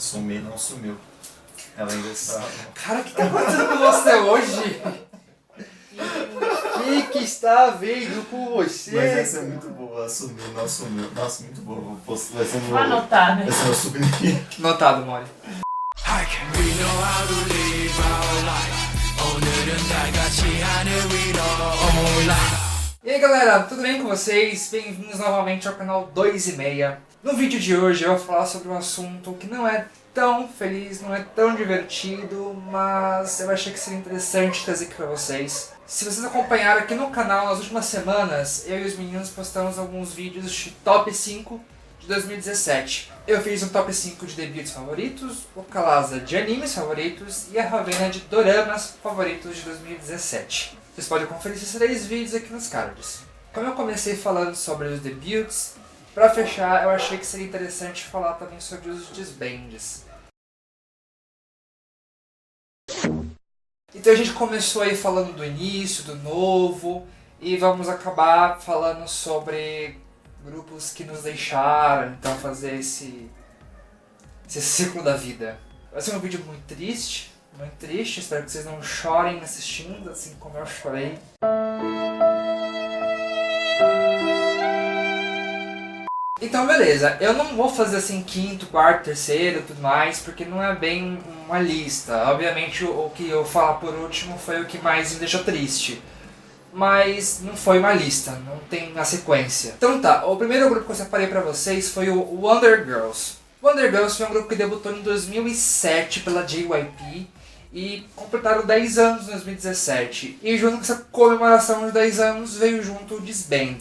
Sumi não sumiu. Ela ainda está. Cara, o que tá acontecendo com você hoje? O que está havendo com você? Mas essa é muito boa, sumiu, não sumiu. Nossa, muito boa. Vou postar, vai ser meu. Vou anotar, né? Vai ser meu souvenir. Notado, Mori. E aí galera, tudo bem com vocês? Bem-vindos novamente ao canal 2 e meia. No vídeo de hoje eu vou falar sobre um assunto que não é tão feliz, não é tão divertido, mas eu achei que seria interessante trazer aqui pra vocês. Se vocês acompanharam aqui no canal nas últimas semanas, eu e os meninos postamos alguns vídeos de top 5 de 2017. Eu fiz um top 5 de debuts favoritos, o Kalasa de animes favoritos e a Ravena de doramas favoritos de 2017. Vocês podem conferir esses 3 vídeos aqui nos cards. Como eu comecei falando sobre os debuts, para fechar eu achei que seria interessante falar também sobre os disbands. Então a gente começou aí falando do início, do novo, e vamos acabar falando sobre grupos que nos deixaram, então fazer esse ciclo da vida. Vai ser um vídeo muito triste, espero que vocês não chorem assistindo, assim como eu chorei. Então beleza, eu não vou fazer assim quinto, quarto, terceiro e tudo mais, porque não é bem uma lista. Obviamente o que eu falar por último foi o que mais me deixou triste. Mas não foi uma lista, não tem na sequência. Então tá, o primeiro grupo que eu separei pra vocês foi o Wonder Girls. Wonder Girls foi um grupo que debutou em 2007 pela JYP e completaram 10 anos em 2017. E junto com essa comemoração de 10 anos veio junto o disband.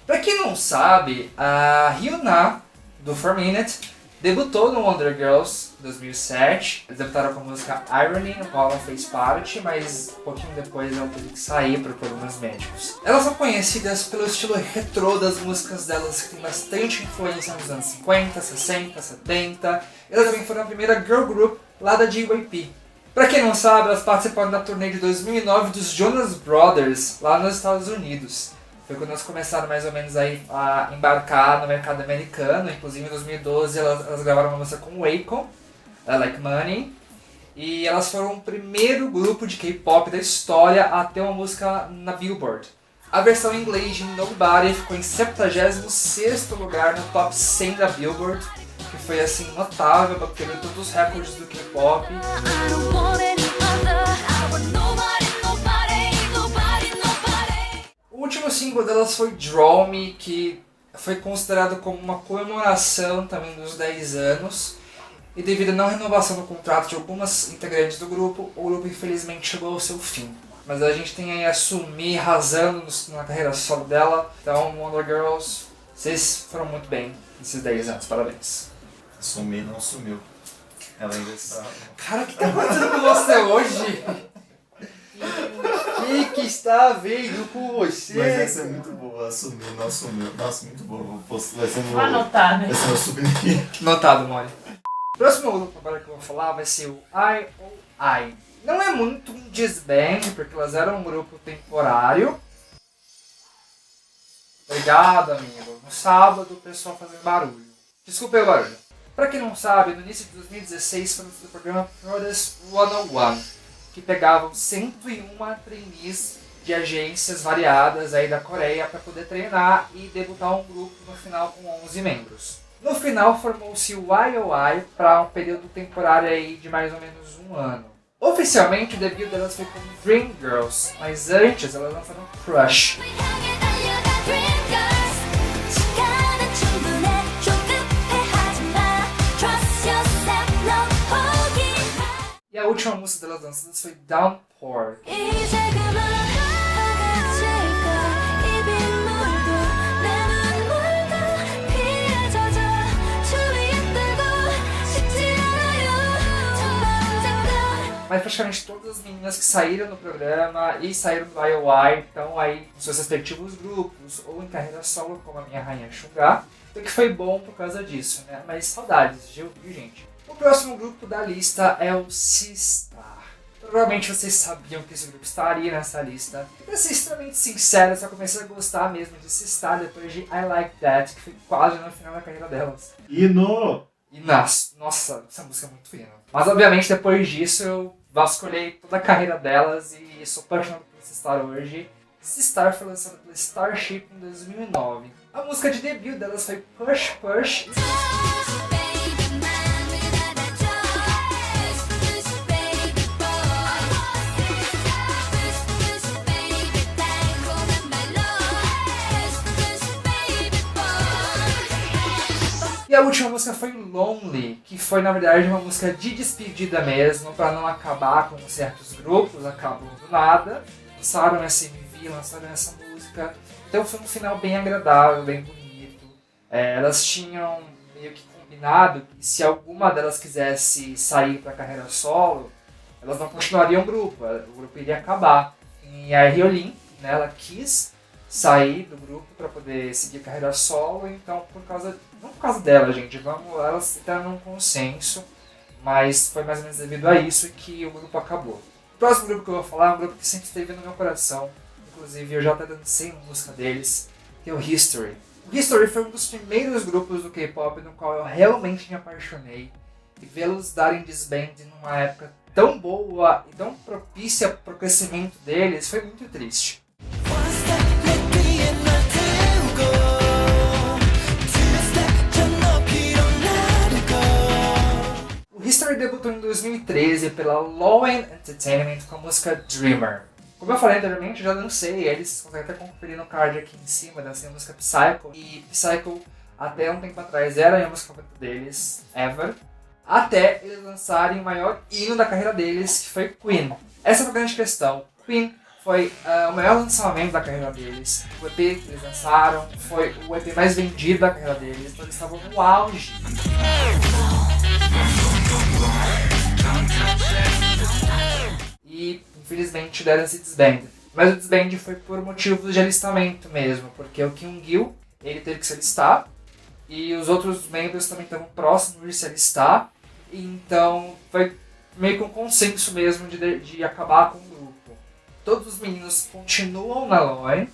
Pra quem não sabe, a Hyuna, do 4Minute, debutou no Wonder Girls em 2007. Eles debutaram com a música Irony, no qual ela fez parte, mas um pouquinho depois ela teve que sair por problemas médicos. Elas são conhecidas pelo estilo retrô das músicas delas, que tem bastante influência nos anos 50, 60, 70. Elas também foram a primeira girl group lá da JYP. Pra quem não sabe, elas participaram da turnê de 2009 dos Jonas Brothers, lá nos Estados Unidos. Foi quando elas começaram mais ou menos a embarcar no mercado americano. Inclusive em 2012 elas gravaram uma música com o Akon, Like Money. E elas foram o primeiro grupo de K-pop da história a ter uma música na Billboard. A versão em inglês de Nobody ficou em 76º lugar no top 100 da Billboard, que foi assim notável, para quebrar todos os recordes do K-pop. O último single delas foi Draw Me, que foi considerado como uma comemoração também dos 10 anos. E devido à não renovação do contrato de algumas integrantes do grupo, o grupo infelizmente chegou ao seu fim. Mas a gente tem aí a Sumi arrasando na carreira solo dela. Então, Wonder Girls, vocês foram muito bem nesses 10 anos, parabéns. Sumi não sumiu. Ela ainda está. Cara, o que tá acontecendo com você hoje? O que está havendo com você? Mas essa é muito boa, sumiu, não sumiu. Nossa, muito boa. Vou postar, vai ser meu. Vou anotar, né? Vai ser meu souvenir. Notado, Mori. O próximo grupo agora que eu vou falar vai ser o I.O.I. Não é muito um disband, porque elas eram um grupo temporário. Obrigado, amigo. No sábado o pessoal fazendo barulho. Desculpa o barulho. Pra quem não sabe, no início de 2016 foi o programa Produce 101, que pegavam 101 trainees de agências variadas aí da Coreia para poder treinar e debutar um grupo no final com 11 membros. No final formou-se o I.O.I para um período temporário aí de mais ou menos um ano. Oficialmente o debut delas foi como Dream Girls, mas antes elas lançaram Crush. E a última música delas lançadas foi Downpour. Mas praticamente todas as meninas que saíram do programa e saíram do I.O.I estão aí nos seus respectivos grupos ou em carreira solo, como a minha rainha Suga. Então que foi bom por causa disso, né? Mas saudades, viu, gente? O próximo grupo da lista é o Sistar. Provavelmente vocês sabiam que esse grupo estaria nessa lista. E pra ser extremamente sincero, eu só comecei a gostar mesmo de Sistar depois de I Like That, que foi quase no final da carreira delas. Hino! E nossa, essa música é muito fina. Mas obviamente depois disso eu vasculhei toda a carreira delas e sou apaixonado por Sistar hoje. Sistar foi lançada pela Starship em 2009. A música de debut delas foi Push Push. E a última música foi Lonely, que foi na verdade uma música de despedida mesmo, para não acabar com certos grupos, acabam do nada. Lançaram essa MV, lançaram essa música. Então foi um final bem agradável, bem bonito. Elas tinham meio que combinado que se alguma delas quisesse sair para carreira solo, elas não continuariam o grupo iria acabar. E a Hyolyn, né, ela quis sair do grupo para poder seguir carreira solo, então não por causa dela, gente, elas entraram num consenso, mas foi mais ou menos devido a isso que o grupo acabou. O próximo grupo que eu vou falar é um grupo que sempre esteve no meu coração, inclusive eu já até dancei uma música deles, que é o History. O History foi um dos primeiros grupos do K-pop no qual eu realmente me apaixonei, e vê-los darem disband numa época tão boa e tão propícia para o crescimento deles foi muito triste. O History debutou em 2013 pela Lowen Entertainment com a música Dreamer. Como eu falei anteriormente, eu já dancei eles, vocês conseguem até conferir no card aqui em cima, dancei a música Psycho. E Psycho, até um tempo atrás, era a minha música favorita deles, ever. Até eles lançarem o maior hino da carreira deles, que foi Queen. Essa é uma grande questão. Queen foi o maior lançamento da carreira deles. O EP que eles lançaram foi o EP mais vendido da carreira deles, então eles estavam no auge. E infelizmente deram esse disband. Mas o disband foi por motivos de alistamento mesmo, porque o Kyung-gil, ele teve que se alistar, e os outros membros também estavam próximos de se alistar, então foi meio que um consenso mesmo de acabar com o grupo. Todos os meninos continuam na Loen,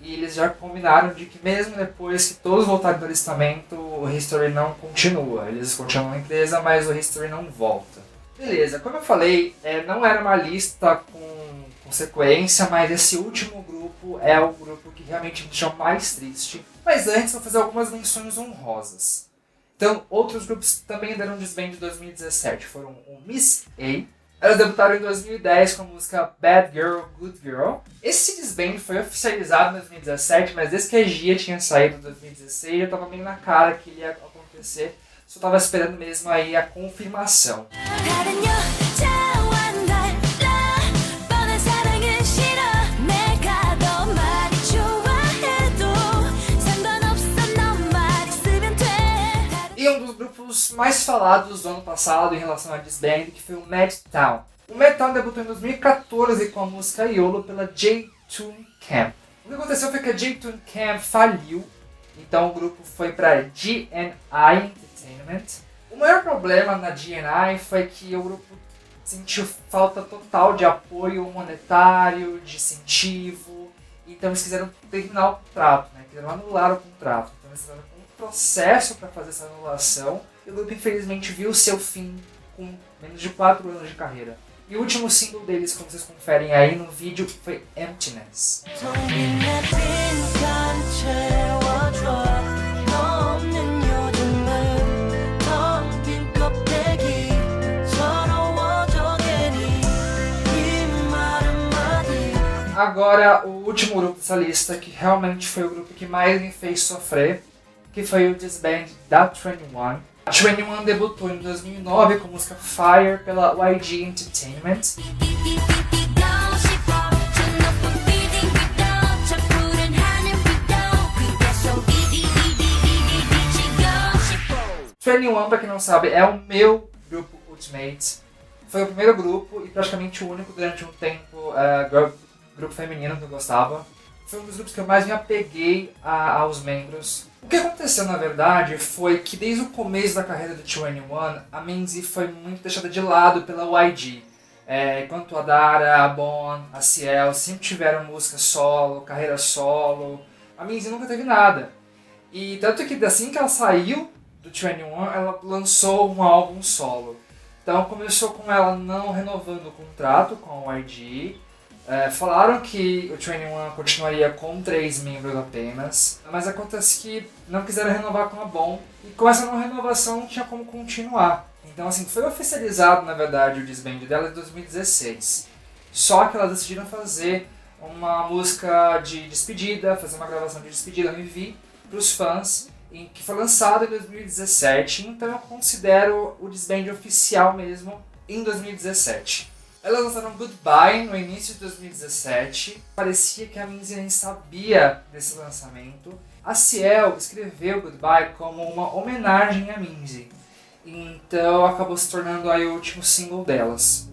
e eles já combinaram de que mesmo depois que todos voltarem do alistamento, o History não continua. Eles continuam na empresa, mas o History não volta. Beleza, como eu falei, não era uma lista com sequência, mas esse último grupo é o grupo que realmente me deixou mais triste. Mas antes vou fazer algumas menções honrosas. Então, outros grupos também deram disband em 2017 foram o Miss A. Elas debutaram em 2010 com a música Bad Girl, Good Girl. Esse disband foi oficializado em 2017, mas desde que a Gia tinha saído em 2016, eu tava meio na cara que ia acontecer. Só tava esperando mesmo aí a confirmação. E um dos grupos mais falados do ano passado em relação a disband, que foi o Madtown. O Madtown debutou em 2014 com a música YOLO pela J-Tune Camp. O que aconteceu foi que a J-Tune Camp faliu, então o grupo foi para GNI Entertainment. O maior problema na GNI foi que o grupo sentiu falta total de apoio monetário, de incentivo, então eles quiseram terminar o contrato, né? Quiseram anular o contrato. Então eles fizeram um processo para fazer essa anulação e o grupo infelizmente viu seu fim com menos de 4 anos de carreira. E o último single deles, como vocês conferem aí no vídeo, foi Emptiness. Agora, o último grupo dessa lista, que realmente foi o grupo que mais me fez sofrer, que foi o disband da 21. A 21 debutou em 2009 com a música Fire pela YG Entertainment. Pra quem não sabe, é o meu grupo Ultimate. Foi o primeiro grupo e praticamente o único durante um tempo grupo feminino que eu gostava. Foi um dos grupos que eu mais me apeguei aos membros. O que aconteceu, na verdade, foi que desde o começo da carreira do 21, a Minzy foi muito deixada de lado pela YG. Enquanto a Dara, a Bon, a Ciel sempre tiveram música solo, carreira solo, a Minzy nunca teve nada. E tanto que assim que ela saiu do 21, ela lançou um álbum solo. Então começou com ela não renovando o contrato com o YG. Falaram que o 21 continuaria com 3 membros apenas, mas acontece que não quiseram renovar com a BOM, e com essa não renovação não tinha como continuar. Então assim, foi oficializado na verdade o disband dela em 2016. Só que elas decidiram fazer uma música de despedida, fazer uma gravação de despedida no MV para os fãs, que foi lançado em 2017, então eu considero o disband oficial mesmo em 2017. Elas lançaram Goodbye no início de 2017, parecia que a Minzy nem sabia desse lançamento. A Ciel escreveu Goodbye como uma homenagem a Minzy, então acabou se tornando aí o último single delas.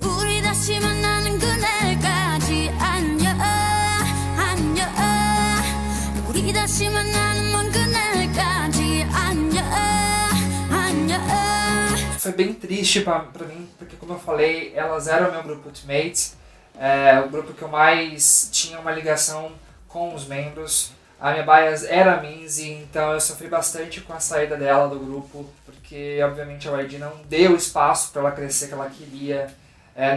Foi bem triste pra mim, porque como eu falei, elas eram o meu grupo Ultimate, o grupo que eu mais tinha uma ligação com os membros. A minha bias era a Minzy, então eu sofri bastante com a saída dela do grupo, porque obviamente a YG não deu espaço para ela crescer que ela queria,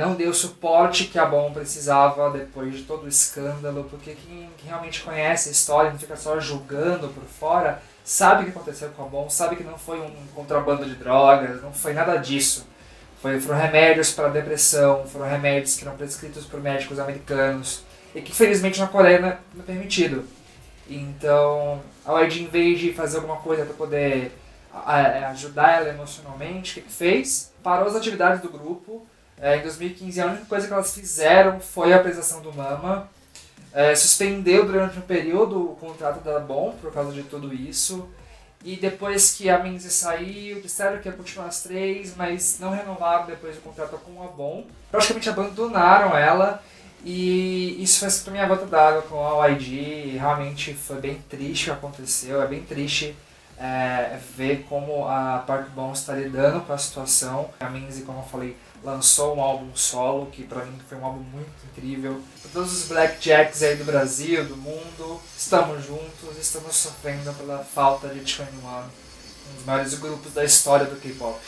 não deu o suporte que a BOM precisava depois de todo o escândalo, porque quem realmente conhece a história, não fica só julgando por fora, sabe o que aconteceu com a BOM, sabe que não foi um contrabando de drogas, não foi nada disso. Foram remédios para depressão, foram remédios que eram prescritos por médicos americanos e que infelizmente na Coreia não é permitido. Então a YG, em vez de fazer alguma coisa para poder ajudar ela emocionalmente, o que fez? Parou as atividades do grupo. Em 2015 a única coisa que elas fizeram foi a apresentação do Mama. Suspendeu durante um período o contrato da BOM por causa de tudo isso. E depois que a Minzy saiu, disseram que ia continuar as 3, mas não renovaram depois do contrato com a BOM. Praticamente abandonaram ela. E isso fez pra mim a gota d'água com a YG. Realmente foi bem triste o que aconteceu. É bem triste ver como a Park Bom está lidando com a situação. A Minzy, como eu falei, lançou um álbum solo, que pra mim foi um álbum muito incrível. Para todos os Blackjacks aí do Brasil, do mundo, estamos juntos, estamos sofrendo pela falta de 21, um dos maiores grupos da história do K-pop.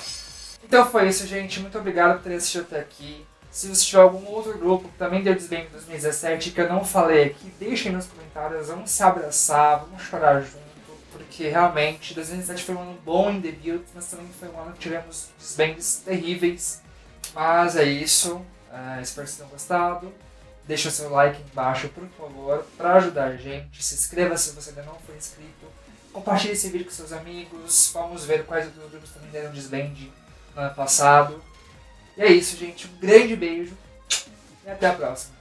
Então foi isso, gente. Muito obrigado por ter assistido até aqui. Se você tiver algum outro grupo que também deu desband em 2017 que eu não falei aqui, deixem nos comentários, vamos se abraçar, vamos chorar junto, porque realmente 2017 foi um ano bom em debut, mas também foi um ano que tivemos desbands terríveis. Mas é isso, espero que vocês tenham gostado. Deixa o seu like embaixo, por favor, para ajudar a gente. Se inscreva se você ainda não for inscrito. Compartilhe esse vídeo com seus amigos. Vamos ver quais outros grupos também deram desband no ano passado. E é isso, gente. Um grande beijo e até a próxima.